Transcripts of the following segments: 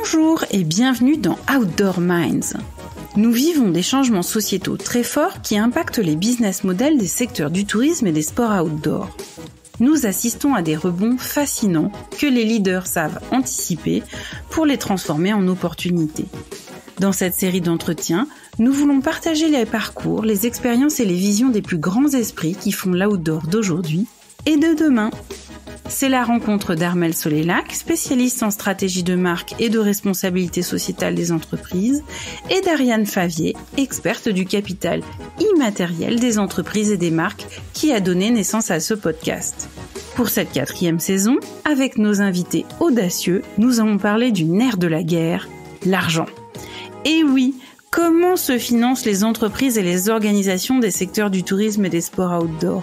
Bonjour et bienvenue dans Outdoor Minds. Nous vivons des changements sociétaux très forts qui impactent les business models des secteurs du tourisme et des sports outdoor. Nous assistons à des rebonds fascinants que les leaders savent anticiper pour les transformer en opportunités. Dans cette série d'entretiens, nous voulons partager les parcours, les expériences et les visions des plus grands esprits qui font l'outdoor d'aujourd'hui et de demain. C'est la rencontre d'Armelle Solélac, spécialiste en stratégie de marque et de responsabilité sociétale des entreprises, et d'Ariane Favier, experte du capital immatériel des entreprises et des marques, qui a donné naissance à ce podcast. Pour cette 4e saison, avec nos invités audacieux, nous allons parler du nerf de la guerre, l'argent. Et oui, comment se financent les entreprises et les organisations des secteurs du tourisme et des sports outdoor ?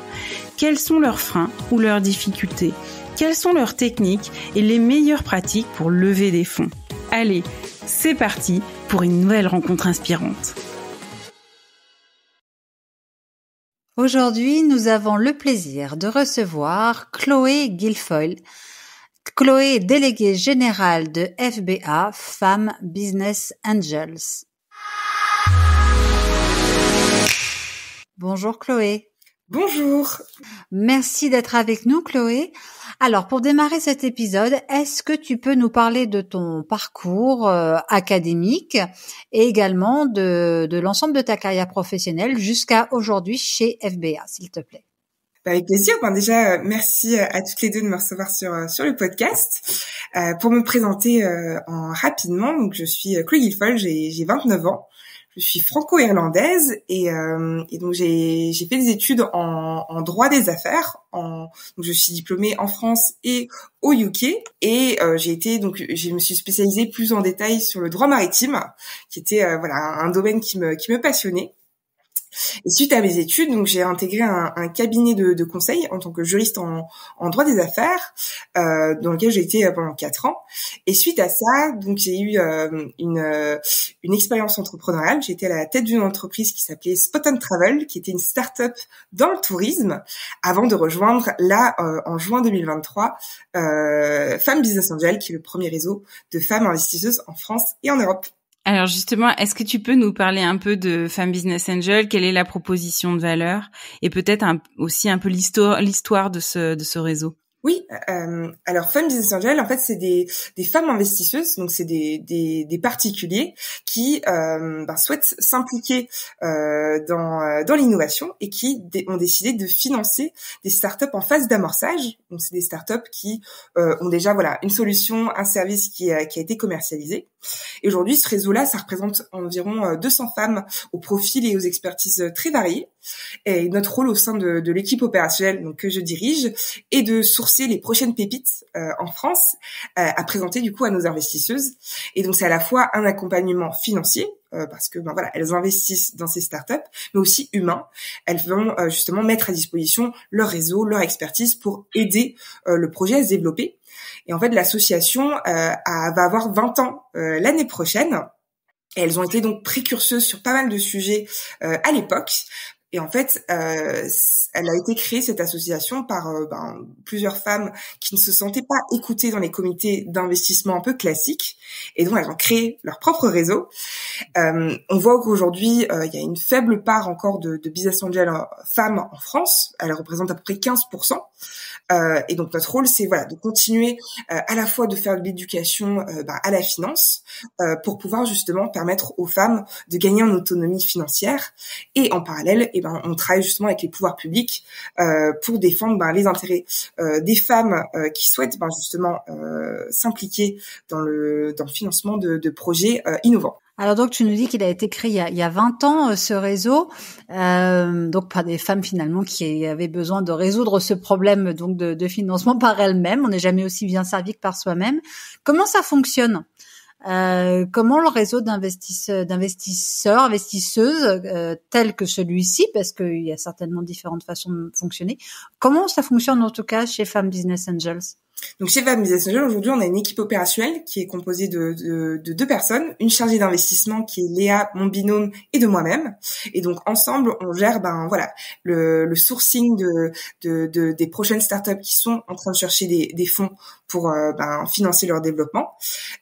Quels sont leurs freins ou leurs difficultés ? Quelles sont leurs techniques et les meilleures pratiques pour lever des fonds ? Allez, c'est parti pour une nouvelle rencontre inspirante. Aujourd'hui, nous avons le plaisir de recevoir Chloé Guilfoyle. Chloé est déléguée générale de FBA, Femmes Business Angels. Bonjour Chloé. Bonjour. Merci d'être avec nous Chloé. Alors pour démarrer cet épisode, est-ce que tu peux nous parler de ton parcours académique et également de l'ensemble de ta carrière professionnelle jusqu'à aujourd'hui chez FBA, s'il te plaît? Avec plaisir. Déjà, merci à toutes les deux de me recevoir sur le podcast. Pour me présenter rapidement, donc je suis Chloé Guilfoyle, j'ai 29 ans. Je suis franco-irlandaise et donc j'ai fait des études en droit des affaires. Donc je suis diplômée en France et au UK et je me suis spécialisée plus en détail sur le droit maritime, qui était un domaine qui me passionnait. Et suite à mes études, donc j'ai intégré un cabinet de conseil en tant que juriste en droit des affaires, dans lequel j'ai été pendant 4 ans. Et suite à ça, donc j'ai eu une expérience entrepreneuriale. J'ai été à la tête d'une entreprise qui s'appelait Spot & Travel, qui était une start-up dans le tourisme, avant de rejoindre là en juin 2023 Femmes Business Angels, qui est le premier réseau de femmes investisseuses en France et en Europe. Alors justement, est-ce que tu peux nous parler un peu de Femmes Business Angel ? Quelle est la proposition de valeur ? Et peut-être aussi un peu l'histoire de ce réseau. Oui, alors Femmes Business Angels, en fait, c'est des femmes investisseuses, donc c'est des particuliers qui souhaitent s'impliquer dans l'innovation et qui ont décidé de financer des startups en phase d'amorçage. Donc c'est des startups qui ont déjà une solution, un service qui a été commercialisé. Et aujourd'hui, ce réseau-là, ça représente environ 200 femmes aux profils et aux expertises très variés. Et notre rôle au sein de l'équipe opérationnelle que je dirige est de sourcer les prochaines pépites en France à présenter du coup à nos investisseuses. Et donc c'est à la fois un accompagnement financier parce que elles investissent dans ces startups, mais aussi humain. Elles vont justement mettre à disposition leur réseau, leur expertise pour aider le projet à se développer. Et en fait, l'association va avoir 20 ans l'année prochaine. Et elles ont été donc précurseuses sur pas mal de sujets à l'époque. Et en fait, elle a été créée, cette association, par plusieurs femmes qui ne se sentaient pas écoutées dans les comités d'investissement un peu classiques. Et donc, elles ont créé leur propre réseau. On voit qu'aujourd'hui, il y a une faible part encore de business angel femmes en France. Elle représente à peu près 15%. Et donc, notre rôle, c'est de continuer à la fois de faire de l'éducation à la finance pour pouvoir justement permettre aux femmes de gagner en autonomie financière. Et en parallèle, on travaille justement avec les pouvoirs publics pour défendre les intérêts des femmes qui souhaitent justement s'impliquer dans le financement de projets innovants. Alors donc tu nous dis qu'il a été créé il y a 20 ans ce réseau, donc par des femmes finalement qui avaient besoin de résoudre ce problème donc de financement par elles-mêmes. On n'est jamais aussi bien servi que par soi-même. Comment ça fonctionne ? Comment le réseau investisseuses tel que celui-ci, parce qu'il y a certainement différentes façons de fonctionner, comment ça fonctionne en tout cas chez Femmes Business Angels ? Donc chez Femmes Business Angel, aujourd'hui, on a une équipe opérationnelle qui est composée de 2 personnes, une chargée d'investissement qui est Léa, mon binôme, et de moi-même. Et donc ensemble, on gère le sourcing des prochaines startups qui sont en train de chercher des fonds pour financer leur développement.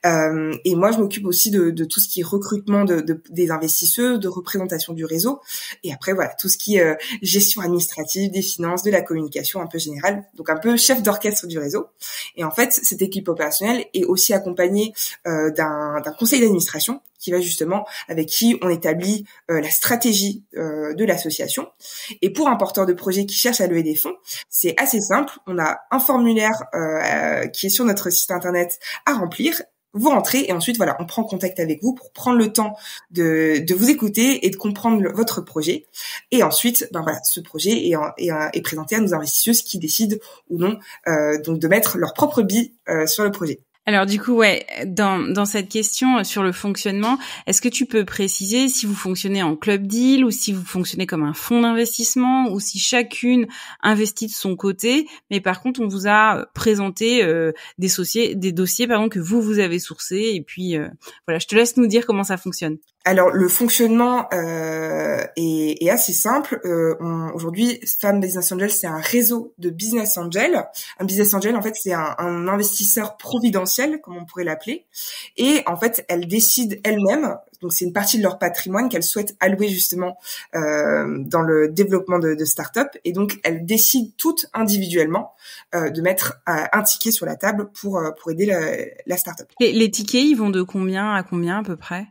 Et moi, je m'occupe aussi de tout ce qui est recrutement des investisseurs, de représentation du réseau. Et après, voilà, tout ce qui est gestion administrative, des finances, de la communication un peu générale. Donc un peu chef d'orchestre du réseau. Et en fait, cette équipe opérationnelle est aussi accompagnée d'un conseil d'administration qui va justement, avec qui on établit la stratégie de l'association. Et pour un porteur de projet qui cherche à lever des fonds, c'est assez simple. On a un formulaire qui est sur notre site internet à remplir. Vous rentrez et ensuite, voilà, on prend contact avec vous pour prendre le temps de vous écouter et de comprendre votre projet. Et ensuite, ce projet est présenté à nos investisseuses qui décident ou non donc de mettre leur propre bille sur le projet. Alors du coup, ouais, dans cette question sur le fonctionnement, est-ce que tu peux préciser si vous fonctionnez en club deal ou si vous fonctionnez comme un fonds d'investissement ou si chacune investit de son côté, mais par contre on vous a présenté des dossiers que vous avez sourcés et puis voilà, je te laisse nous dire comment ça fonctionne. Alors le fonctionnement est assez simple. Aujourd'hui, Femmes Business Angel, c'est un réseau de business angel. Un business angel, en fait, c'est un investisseur providentiel, comme on pourrait l'appeler. Et en fait, elles décident elles-mêmes. Donc c'est une partie de leur patrimoine qu'elles souhaitent allouer justement dans le développement de start-up. Et donc elles décident toutes individuellement de mettre un ticket sur la table pour aider la start-up. Les tickets, ils vont de combien à combien à peu près ?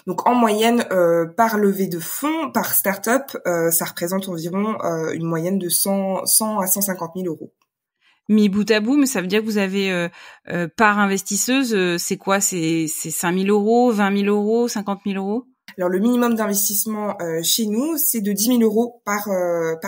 Donc en moyenne, par levée de fonds, par start-up, ça représente environ une moyenne de 100 à 150 000 euros. Mis bout à bout, mais ça veut dire que vous avez par investisseuse, c'est quoi ? C'est 5 000 euros, 20 000 euros, 50 000 euros ? Alors le minimum d'investissement chez nous, c'est de 10 000 euros par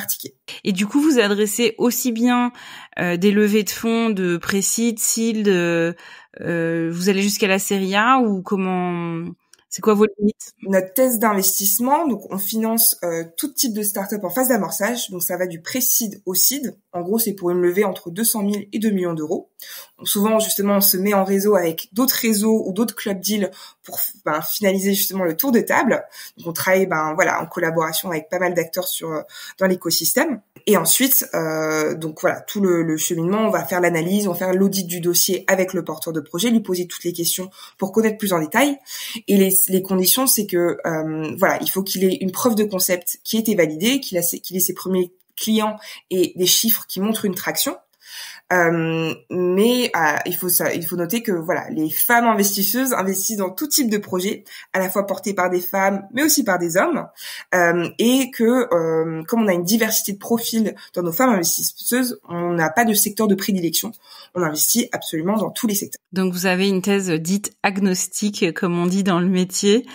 ticket. Et du coup, vous adressez aussi bien des levées de fonds de pré-seed, seed, vous allez jusqu'à la série A ou comment ? C'est quoi vos limites ? Notre thèse d'investissement, donc on finance tout type de start-up en phase d'amorçage. Donc ça va du pré-seed au seed. En gros, c'est pour une levée entre 200 000 et 2 millions d'euros. Donc, souvent, justement, on se met en réseau avec d'autres réseaux ou d'autres club deals pour finaliser justement le tour de table. Donc on travaille en collaboration avec pas mal d'acteurs dans l'écosystème. Et ensuite, donc voilà, tout le cheminement, on va faire l'analyse, on va faire l'audit du dossier avec le porteur de projet, lui poser toutes les questions pour connaître plus en détail. Et les conditions, c'est que il faut qu'il ait une preuve de concept qui ait été validée, qu'il ait ses premiers clients et des chiffres qui montrent une traction. Mais il faut noter que les femmes investisseuses investissent dans tout type de projets, à la fois portés par des femmes, mais aussi par des hommes, et que comme on a une diversité de profils dans nos femmes investisseuses, on n'a pas de secteur de prédilection. On investit absolument dans tous les secteurs. Donc vous avez une thèse dite agnostique, comme on dit dans le métier.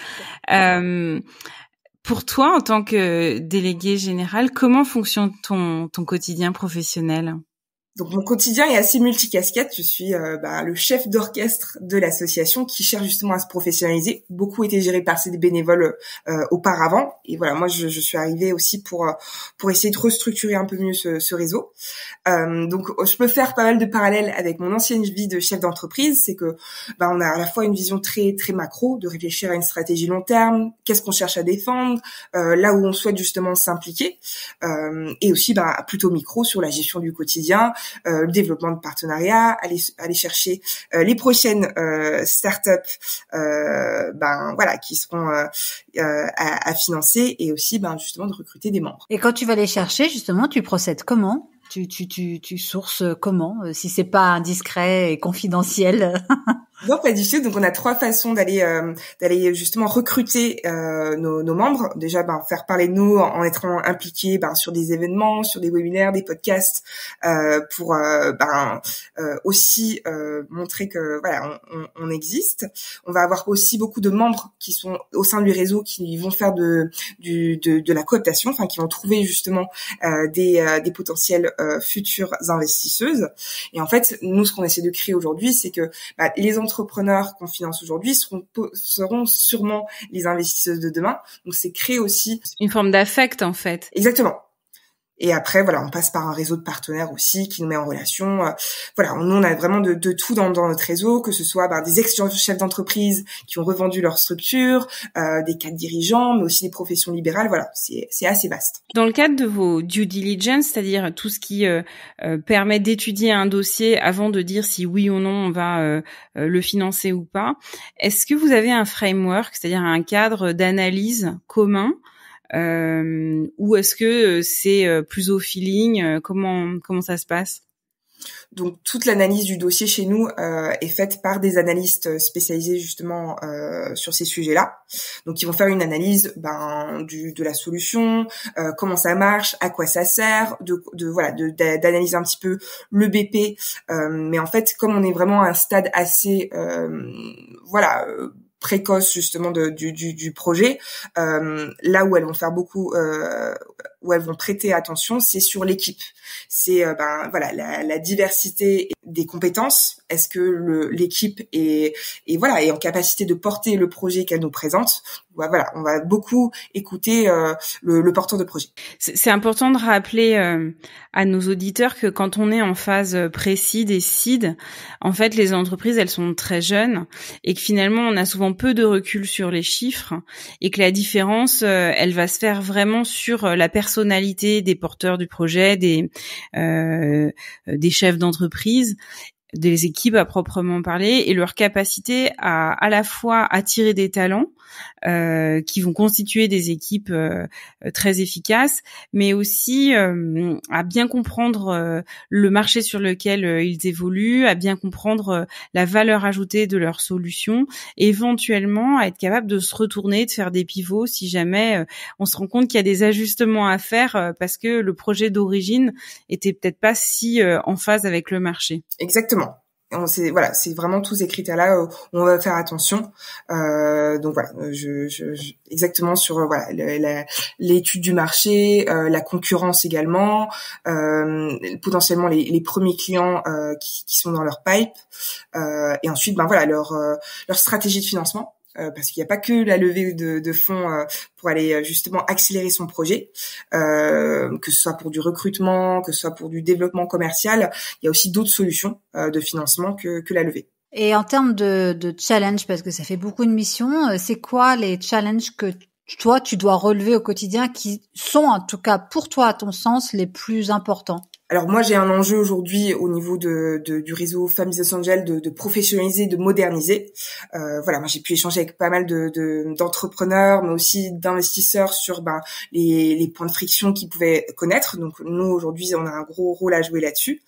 Pour toi, en tant que délégué général, comment fonctionne ton quotidien professionnel ? Donc mon quotidien est assez multicasquette. Je suis le chef d'orchestre de l'association qui cherche justement à se professionnaliser. Beaucoup étaient gérés par des bénévoles auparavant. Et voilà, moi je suis arrivée aussi pour essayer de restructurer un peu mieux ce réseau. Donc je peux faire pas mal de parallèles avec mon ancienne vie de chef d'entreprise. C'est que on a à la fois une vision très très macro, de réfléchir à une stratégie long terme, qu'est-ce qu'on cherche à défendre, là où on souhaite justement s'impliquer, et aussi plutôt micro sur la gestion du quotidien. Le développement de partenariats, aller chercher les prochaines startups qui seront à financer et aussi justement de recruter des membres. Et quand tu vas les chercher, justement, tu procèdes comment ? Tu sources comment, si c'est pas indiscret et confidentiel? Non, pas du tout. Donc, on a 3 façons d'aller justement recruter nos membres. Déjà, faire parler de nous en étant impliqués sur des événements, sur des webinaires, des podcasts, pour aussi montrer que on existe. On va avoir aussi beaucoup de membres qui sont au sein du réseau qui vont faire de la cooptation, enfin qui vont trouver justement des potentiels futures investisseuses. Et en fait, nous, ce qu'on essaie de créer aujourd'hui, c'est que les entrepreneurs qu'on finance aujourd'hui seront sûrement les investisseuses de demain. Donc, c'est créer aussi une forme d'affect, en fait. Exactement. Et après, voilà, on passe par un réseau de partenaires aussi qui nous met en relation. Voilà, nous, on a vraiment de tout dans notre réseau, que ce soit des ex-chefs d'entreprise qui ont revendu leur structure, des cadres dirigeants, mais aussi des professions libérales. Voilà, c'est assez vaste. Dans le cadre de vos due diligence, c'est-à-dire tout ce qui permet d'étudier un dossier avant de dire si oui ou non on va le financer ou pas, est-ce que vous avez un framework, c'est-à-dire un cadre d'analyse commun, ou est-ce que c'est plus au feeling? Comment ça se passe? Donc toute l'analyse du dossier chez nous est faite par des analystes spécialisés justement sur ces sujets-là. Donc ils vont faire une analyse de la solution, comment ça marche, à quoi ça sert, d'analyser un petit peu le BP. Mais en fait, comme on est vraiment à un stade assez précoce justement du projet, là où elles vont faire beaucoup, où elles vont prêter attention, c'est sur l'équipe. C'est la diversité des compétences. Est-ce que l'équipe est en capacité de porter le projet qu'elle nous présente? Voilà, on va beaucoup écouter le porteur de projet. C'est important de rappeler à nos auditeurs que quand on est en phase pré-seed et seed, en fait, les entreprises, elles sont très jeunes et que finalement, on a souvent peu de recul sur les chiffres et que la différence, elle va se faire vraiment sur la personnalité des porteurs du projet, des chefs d'entreprise, des équipes à proprement parler, et leur capacité à la fois attirer des talents qui vont constituer des équipes très efficaces, mais aussi à bien comprendre le marché sur lequel ils évoluent, à bien comprendre la valeur ajoutée de leurs solutions, et éventuellement à être capable de se retourner, de faire des pivots si jamais on se rend compte qu'il y a des ajustements à faire parce que le projet d'origine était peut-être pas si en phase avec le marché. Exactement. C'est vraiment tous ces critères-là où on va faire attention. Donc voilà, exactement sur l'étude du marché, la concurrence également, potentiellement les premiers clients qui sont dans leur pipe, et ensuite leur stratégie de financement. Parce qu'il n'y a pas que la levée de fonds pour aller justement accélérer son projet, que ce soit pour du recrutement, que ce soit pour du développement commercial. Il y a aussi d'autres solutions de financement que la levée. Et en termes de challenge, parce que ça fait beaucoup de missions, c'est quoi les challenges que toi, tu dois relever au quotidien qui sont, en tout cas pour toi, à ton sens, les plus importants? Alors moi, j'ai un enjeu aujourd'hui au niveau du réseau Femmes Business Angel de professionnaliser, de moderniser. Moi j'ai pu échanger avec pas mal d'entrepreneurs, mais aussi d'investisseurs sur les points de friction qu'ils pouvaient connaître. Donc nous aujourd'hui, on a un gros rôle à jouer là-dessus.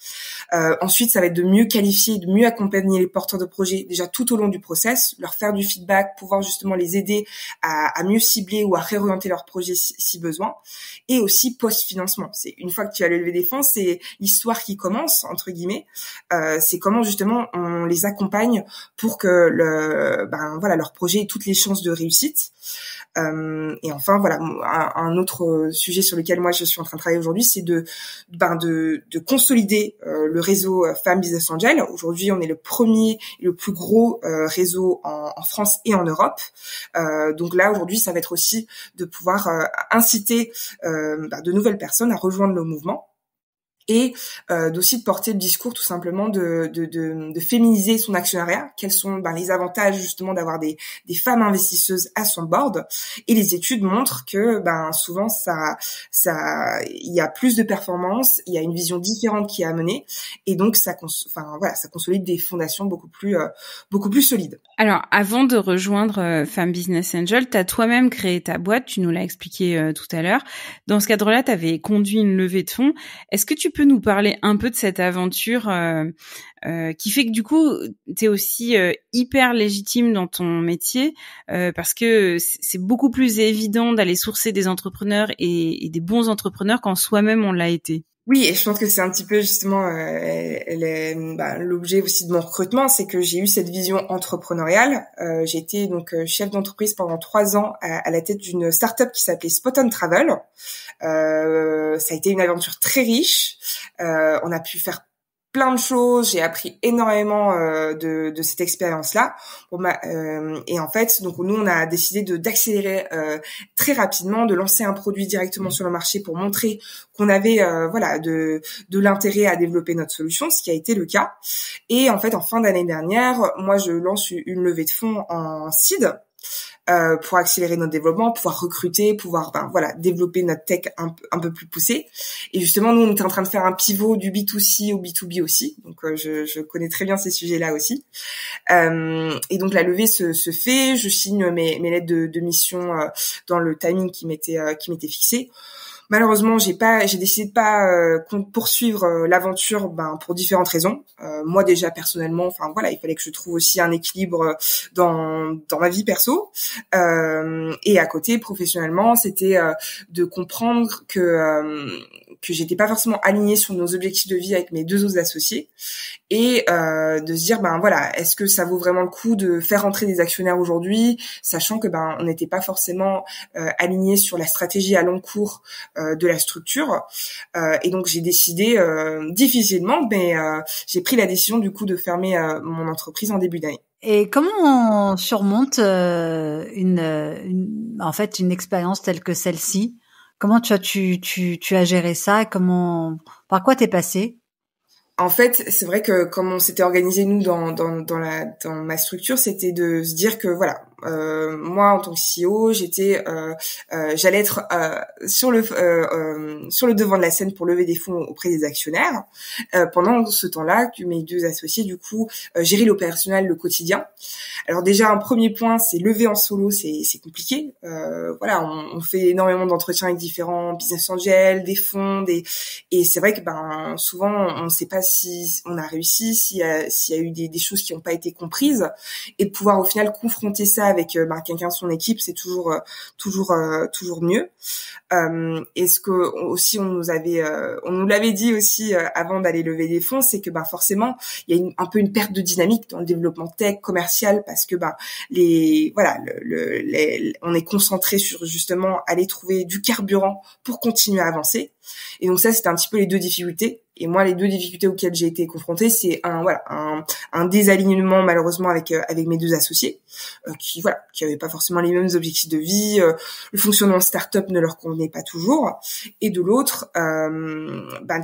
Ensuite, ça va être de mieux qualifier, de mieux accompagner les porteurs de projets déjà tout au long du process, leur faire du feedback, pouvoir justement les aider à mieux cibler ou à réorienter leur projet si besoin. Et aussi post-financement. C'est une fois que tu as levé des fonds, c'est l'histoire qui commence entre guillemets. C'est comment justement on les accompagne pour que leur projet ait toutes les chances de réussite. Et enfin un autre sujet sur lequel moi je suis en train de travailler aujourd'hui, c'est de consolider le réseau Femmes Business Angel. Aujourd'hui, on est le premier et le plus gros réseau en France et en Europe. Donc là aujourd'hui, ça va être aussi de pouvoir inciter de nouvelles personnes à rejoindre le mouvement. Et d'aussi de porter le discours tout simplement de féminiser son actionnariat. Quels sont les avantages justement d'avoir des femmes investisseuses à son board. Et les études montrent que souvent ça il y a plus de performance, il y a une vision différente qui est amenée, et donc ça consolide des fondations beaucoup plus solides. Alors avant de rejoindre Femmes Business Angel, tu as toi-même créé ta boîte, tu nous l'as expliqué tout à l'heure. Dans ce cadre-là, tu avais conduit une levée de fonds. Est-ce que tu peux nous parler un peu de cette aventure qui fait que du coup, tu es aussi hyper légitime dans ton métier parce que c'est beaucoup plus évident d'aller sourcer des entrepreneurs et des bons entrepreneurs quand soi-même on l'a été. Oui, et je pense que c'est un petit peu justement l'objet aussi de mon recrutement, c'est que j'ai eu cette vision entrepreneuriale. J'ai été donc chef d'entreprise pendant 3 ans à la tête d'une start-up qui s'appelait Spot on Travel. Ça a été une aventure très riche. On a pu faire plein de choses, j'ai appris énormément de cette expérience-là. Et en fait, donc nous, on a décidé d'accélérer très rapidement, de lancer un produit directement sur le marché pour montrer qu'on avait de l'intérêt à développer notre solution, ce qui a été le cas. Et en fait, en fin d'année dernière, moi, je lance une levée de fonds en seed. Pour accélérer notre développement, pouvoir recruter, pouvoir développer notre tech un peu plus poussé. Et justement, nous, on était en train de faire un pivot du B2C au B2B aussi. Donc, je connais très bien ces sujets-là aussi. Et donc, la levée se fait. Je signe mes lettres de mission dans le timing qui m'était fixé. Malheureusement, j'ai décidé de pas poursuivre l'aventure pour différentes raisons. Moi déjà personnellement, il fallait que je trouve aussi un équilibre dans ma vie perso. Et à côté, professionnellement, c'était de comprendre que j'étais pas forcément alignée sur nos objectifs de vie avec mes deux autres associés et de se dire est-ce que ça vaut vraiment le coup de faire rentrer des actionnaires aujourd'hui, sachant que on n'était pas forcément alignés sur la stratégie à long cours de la structure. Et donc j'ai décidé difficilement, mais j'ai pris la décision du coup de fermer mon entreprise en début d'année. Et comment on surmonte une expérience telle que celle-ci? Comment tu as géré ça? Par quoi t'es passé? En fait, c'est vrai que comme on s'était organisé nous dans ma structure, c'était de se dire que moi en tant que CEO, j'allais être sur le devant de la scène pour lever des fonds auprès des actionnaires. Pendant ce temps-là, que mes deux associés du coup géraient l'opérationnel, le quotidien. Alors déjà un premier point, c'est lever en solo, c'est compliqué. On fait énormément d'entretiens avec différents business angels, des fonds, et c'est vrai que souvent on ne sait pas si on a réussi, s'il y a eu des choses qui n'ont pas été comprises, et de pouvoir au final confronter ça avec quelqu'un de son équipe, c'est toujours mieux. Et ce que aussi on nous l'avait dit aussi avant d'aller lever des fonds, c'est que forcément il y a un peu une perte de dynamique dans le développement tech commercial parce que on est concentré sur justement aller trouver du carburant pour continuer à avancer. Et donc ça c'était un petit peu les deux difficultés. Et moi, les deux difficultés auxquelles j'ai été confrontée, c'est un désalignement malheureusement avec mes deux associés qui avaient pas forcément les mêmes objectifs de vie. Le fonctionnement start-up ne leur convenait pas toujours. Et de l'autre,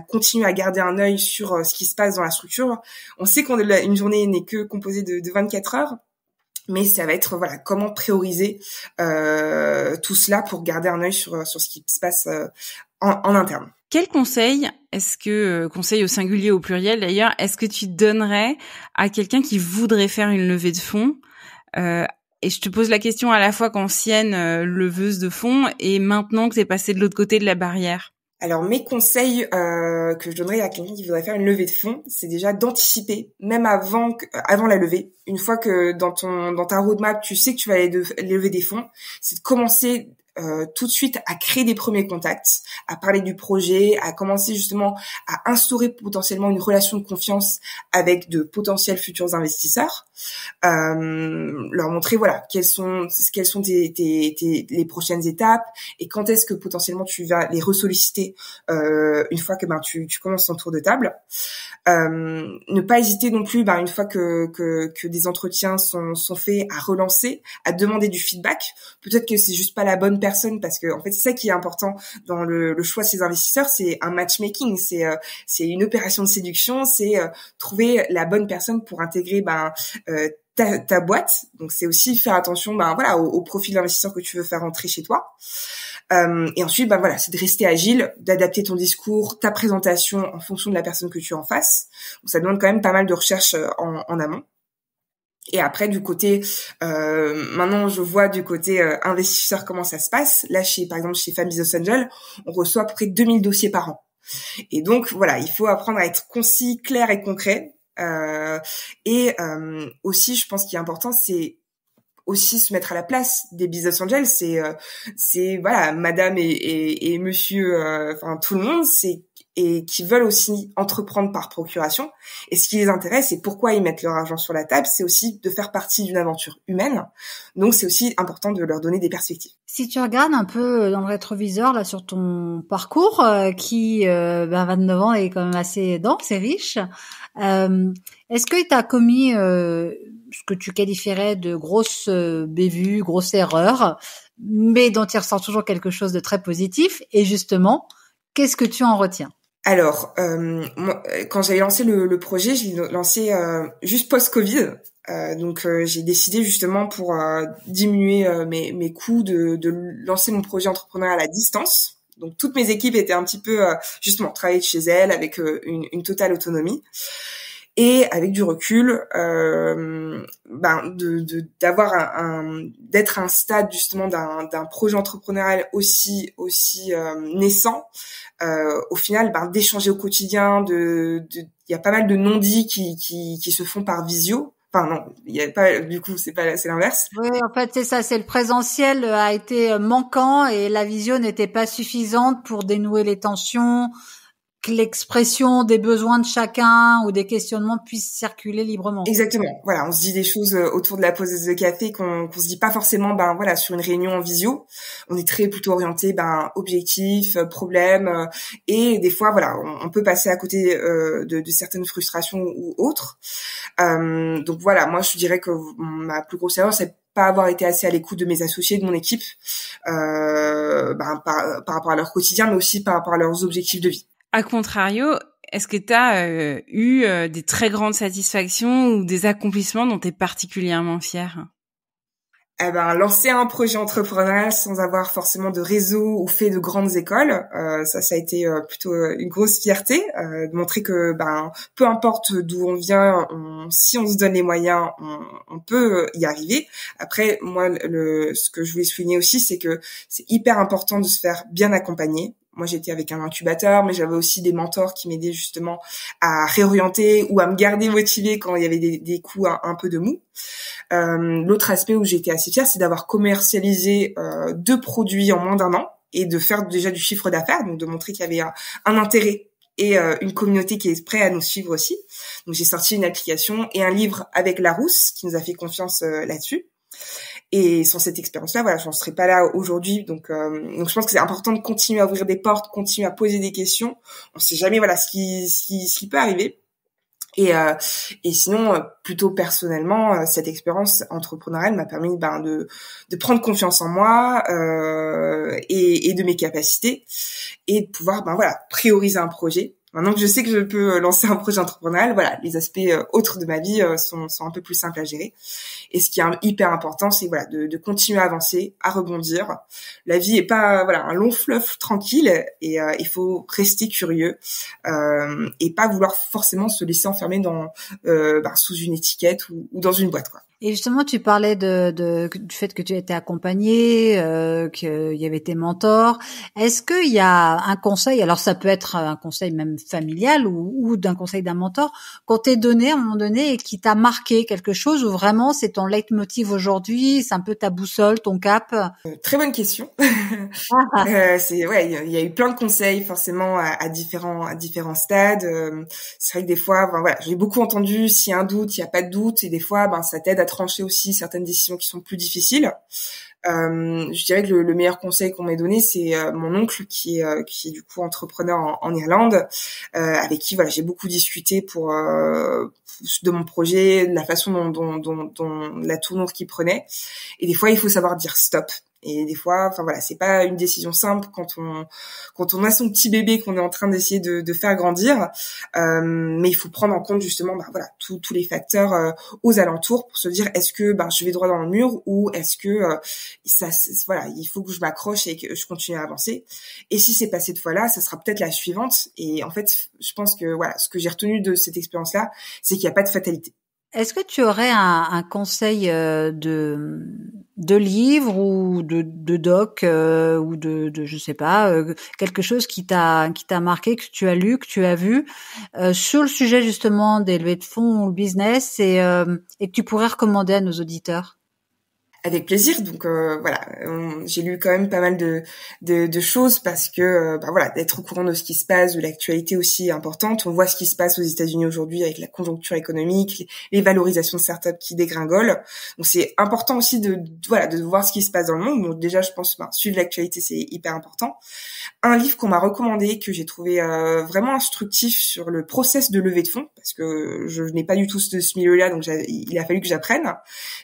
continuer à garder un œil sur ce qui se passe dans la structure. On sait qu'une journée n'est que composée de 24 heures. Mais ça va être comment prioriser tout cela pour garder un œil sur ce qui se passe en interne. Quel conseil conseil au singulier ou au pluriel d'ailleurs, est-ce que tu donnerais à quelqu'un qui voudrait faire une levée de fonds et je te pose la question à la fois qu'ancienne leveuse de fonds et maintenant que t'es passée de l'autre côté de la barrière. Alors mes conseils que je donnerais à quelqu'un qui voudrait faire une levée de fonds, c'est déjà d'anticiper, même avant la levée. Une fois que dans ta roadmap, tu sais que tu vas aller lever des fonds, c'est de commencer tout de suite à créer des premiers contacts, à parler du projet, à commencer justement à instaurer potentiellement une relation de confiance avec de potentiels futurs investisseurs, leur montrer quelles sont les prochaines étapes et quand est-ce que potentiellement tu vas les ressolliciter une fois que tu commences ton tour de table. Ne pas hésiter non plus une fois que des entretiens sont faits à relancer, à demander du feedback. Peut-être que c'est juste pas la bonne personne parce que en fait c'est ça qui est important dans le choix de ces investisseurs, c'est un matchmaking, c'est une opération de séduction, c'est trouver la bonne personne pour intégrer ta boîte. Donc c'est aussi faire attention au profil d'investisseur que tu veux faire rentrer chez toi. Et ensuite c'est de rester agile, d'adapter ton discours, ta présentation en fonction de la personne que tu as en face. Donc ça demande quand même pas mal de recherche en amont. Et après du côté maintenant je vois du côté investisseur comment ça se passe. Là par exemple chez Femmes Business Angel, on reçoit à peu près 2000 dossiers par an. Et donc il faut apprendre à être concis, clair et concret. Aussi je pense qu'il est important, c'est aussi se mettre à la place des business angels. C'est voilà, madame et monsieur, enfin tout le monde, et qui veulent aussi entreprendre par procuration. Et ce qui les intéresse et pourquoi ils mettent leur argent sur la table, c'est aussi de faire partie d'une aventure humaine. Donc c'est aussi important de leur donner des perspectives. Si tu regardes un peu dans le rétroviseur là sur ton parcours qui 29 ans est quand même assez dense, c'est riche. Est-ce que tu as commis ce que tu qualifierais de grosse bévue, grosse erreur, mais dont il ressort toujours quelque chose de très positif? Et justement, qu'est-ce que tu en retiens? Alors, moi, quand j'avais lancé le projet, je l'ai lancé juste post-Covid. Donc, j'ai décidé justement pour diminuer mes coûts de lancer mon projet entrepreneurial à distance. Donc, toutes mes équipes étaient un petit peu justement travailler de chez elles avec une totale autonomie. Et avec du recul, d'avoir d'être à un stade justement d'un projet entrepreneurial aussi naissant, au final, d'échanger au quotidien, il y a pas mal de non-dits qui se font par visio. Enfin non, il y a pas, du coup c'est l'inverse. Oui, en fait c'est ça, c'est le présentiel a été manquant et la visio n'était pas suffisante pour dénouer les tensions, que l'expression des besoins de chacun ou des questionnements puissent circuler librement. Exactement. Voilà, on se dit des choses autour de la pause de café qu'on se dit pas forcément voilà sur une réunion en visio. On est très plutôt orienté objectif, problème et des fois voilà, on peut passer à côté de certaines frustrations ou autres. Donc voilà, moi je dirais que ma plus grosse erreur c'est pas avoir été assez à l'écoute de mes associés, de mon équipe par rapport à leur quotidien mais aussi par rapport à leurs objectifs de vie. À contrario, est-ce que tu as eu des très grandes satisfactions ou des accomplissements dont tu es particulièrement fière? Lancer un projet entrepreneurial sans avoir forcément de réseau ou fait de grandes écoles, ça a été plutôt une grosse fierté, de montrer que peu importe d'où on vient, si on se donne les moyens, on peut y arriver. Après, moi, ce que je voulais souligner aussi, c'est que c'est hyper important de se faire bien accompagner. Moi, j'étais avec un incubateur, mais j'avais aussi des mentors qui m'aidaient justement à réorienter ou à me garder motivée quand il y avait des coups un peu de mou. L'autre aspect où j'étais assez fière, c'est d'avoir commercialisé 2 produits en moins d'1 an et de faire déjà du chiffre d'affaires, donc de montrer qu'il y avait un intérêt et une communauté qui est prête à nous suivre aussi. Donc, j'ai sorti une application et un livre avec Larousse qui nous a fait confiance là-dessus. Et sans cette expérience-là, voilà, j'en serais pas là aujourd'hui. Donc je pense que c'est important de continuer à ouvrir des portes, continuer à poser des questions. On sait jamais, voilà, ce qui peut arriver. Et sinon, plutôt personnellement, cette expérience entrepreneuriale m'a permis de prendre confiance en moi et de mes capacités et de pouvoir prioriser un projet. Maintenant que je sais que je peux lancer un projet entrepreneurial, voilà, les aspects autres de ma vie sont un peu plus simples à gérer. Et ce qui est hyper important, c'est voilà de continuer à avancer, à rebondir. La vie est pas un long fleuve tranquille et il faut rester curieux et pas vouloir forcément se laisser enfermer sous une étiquette ou dans une boîte quoi. Et justement, tu parlais du fait que tu étais accompagnée, qu'il y avait tes mentors. Est-ce qu'il y a un conseil, alors ça peut être un conseil même familial ou d'un conseil d'un mentor, qu'on t'ait donné à un moment donné et qui t'a marqué quelque chose ou vraiment c'est ton leitmotiv aujourd'hui, c'est un peu ta boussole, ton cap? Très bonne question. Il y a eu plein de conseils forcément à différents stades. C'est vrai que des fois, j'ai beaucoup entendu s'il y a un doute, il y a pas de doute, et des fois, ça t'aide à trancher aussi certaines décisions qui sont plus difficiles. Je dirais que le meilleur conseil qu'on m'ait donné, c'est mon oncle qui est du coup entrepreneur en Irlande, avec qui j'ai beaucoup discuté de mon projet, de la façon dont la tournure qu'il prenait. Et des fois, il faut savoir dire stop. Et des fois, c'est pas une décision simple quand on a son petit bébé qu'on est en train d'essayer de faire grandir. Mais il faut prendre en compte justement, tous les facteurs aux alentours pour se dire est-ce que je vais droit dans le mur ou est-ce que il faut que je m'accroche et que je continue à avancer. Et si c'est pas cette fois-là, ça sera peut-être la suivante. Et en fait, je pense que ce que j'ai retenu de cette expérience-là, c'est qu'il n'y a pas de fatalité. Est-ce que tu aurais un conseil de livre ou de doc ou de je sais pas quelque chose qui t'a marqué, que tu as lu, que tu as vu sur le sujet justement des levées de fonds ou le business et que tu pourrais recommander à nos auditeurs? Avec plaisir. Donc voilà, j'ai lu quand même pas mal de choses parce que voilà, d'être au courant de ce qui se passe, de l'actualité aussi est importante. On voit ce qui se passe aux États-Unis aujourd'hui avec la conjoncture économique, les valorisations de startups qui dégringolent. Donc c'est important aussi de voir ce qui se passe dans le monde. Donc déjà, je pense suivre l'actualité, c'est hyper important. Un livre qu'on m'a recommandé, que j'ai trouvé vraiment instructif sur le process de levée de fonds, parce que je n'ai pas du tout de ce milieu-là, donc il a fallu que j'apprenne.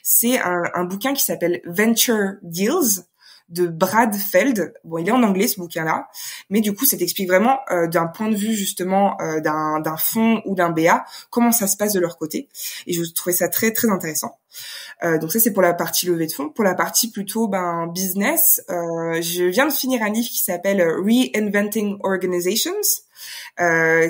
C'est un bouquin qui s'appelle Venture Deals de Brad Feld. Bon, il est en anglais ce bouquin-là, mais du coup, ça t'explique vraiment d'un point de vue justement d'un fonds ou d'un BA comment ça se passe de leur côté. Et je trouvais ça très très intéressant. Donc ça c'est pour la partie levée de fonds. Pour la partie plutôt business, je viens de finir un livre qui s'appelle Reinventing Organizations,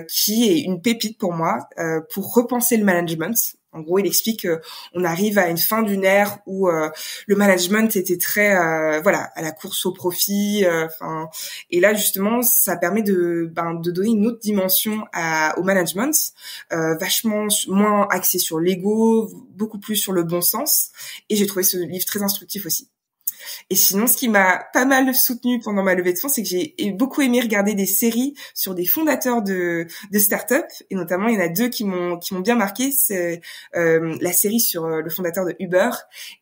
qui est une pépite pour moi pour repenser le management. En gros, il explique qu'on arrive à une fin d'une ère où le management était très à la course au profit. Et là justement, ça permet de donner une autre dimension au management, vachement moins axé sur l'ego, beaucoup plus sur le bon sens. Et j'ai trouvé ce livre très instructif aussi. Et sinon, ce qui m'a pas mal soutenu pendant ma levée de fonds, c'est que j'ai beaucoup aimé regarder des séries sur des fondateurs de startups, et notamment il y en a 2 qui m'ont bien marqué. C'est la série sur le fondateur de Uber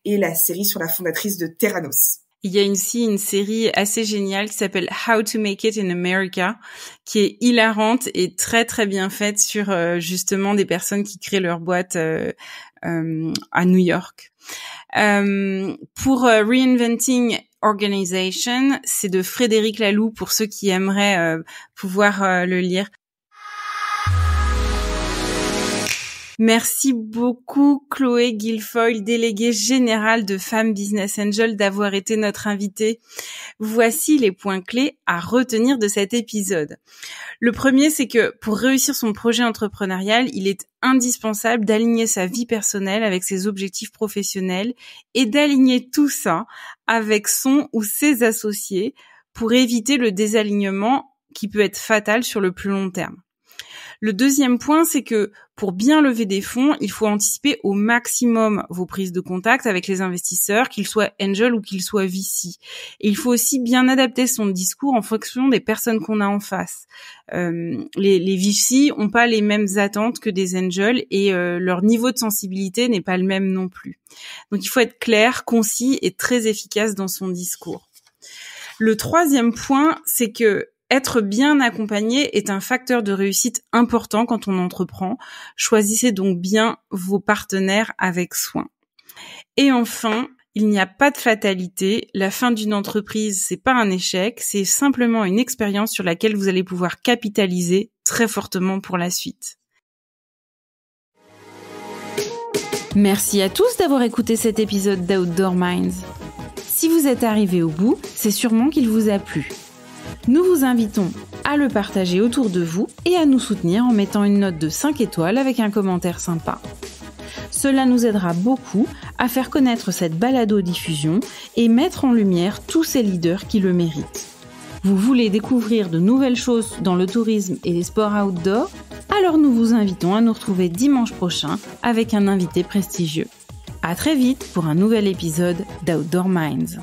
et la série sur la fondatrice de Theranos. Il y a aussi une série assez géniale qui s'appelle How to Make It in America, qui est hilarante et très très bien faite sur justement des personnes qui créent leur boîte à New York. Pour Reinventing Organization, c'est de Frédéric Laloux pour ceux qui aimeraient pouvoir le lire. Merci beaucoup Chloé Guilfoyle, déléguée générale de Femmes Business Angel, d'avoir été notre invitée. Voici les points clés à retenir de cet épisode. Le premier, c'est que pour réussir son projet entrepreneurial, il est indispensable d'aligner sa vie personnelle avec ses objectifs professionnels et d'aligner tout ça avec son ou ses associés pour éviter le désalignement qui peut être fatal sur le plus long terme. Le deuxième point, c'est que pour bien lever des fonds, il faut anticiper au maximum vos prises de contact avec les investisseurs, qu'ils soient angel ou qu'ils soient VC. Et il faut aussi bien adapter son discours en fonction des personnes qu'on a en face. Les VC ont pas les mêmes attentes que des angels et leur niveau de sensibilité n'est pas le même non plus. Donc il faut être clair, concis et très efficace dans son discours. Le troisième point, c'est que être bien accompagné est un facteur de réussite important quand on entreprend. Choisissez donc bien vos partenaires avec soin. Et enfin, il n'y a pas de fatalité. La fin d'une entreprise, c'est pas un échec, c'est simplement une expérience sur laquelle vous allez pouvoir capitaliser très fortement pour la suite. Merci à tous d'avoir écouté cet épisode d'Outdoor Minds. Si vous êtes arrivé au bout, c'est sûrement qu'il vous a plu. Nous vous invitons à le partager autour de vous et à nous soutenir en mettant une note de 5 étoiles avec un commentaire sympa. Cela nous aidera beaucoup à faire connaître cette balado-diffusion et mettre en lumière tous ces leaders qui le méritent. Vous voulez découvrir de nouvelles choses dans le tourisme et les sports outdoor ? Alors nous vous invitons à nous retrouver dimanche prochain avec un invité prestigieux. À très vite pour un nouvel épisode d'Outdoor Minds.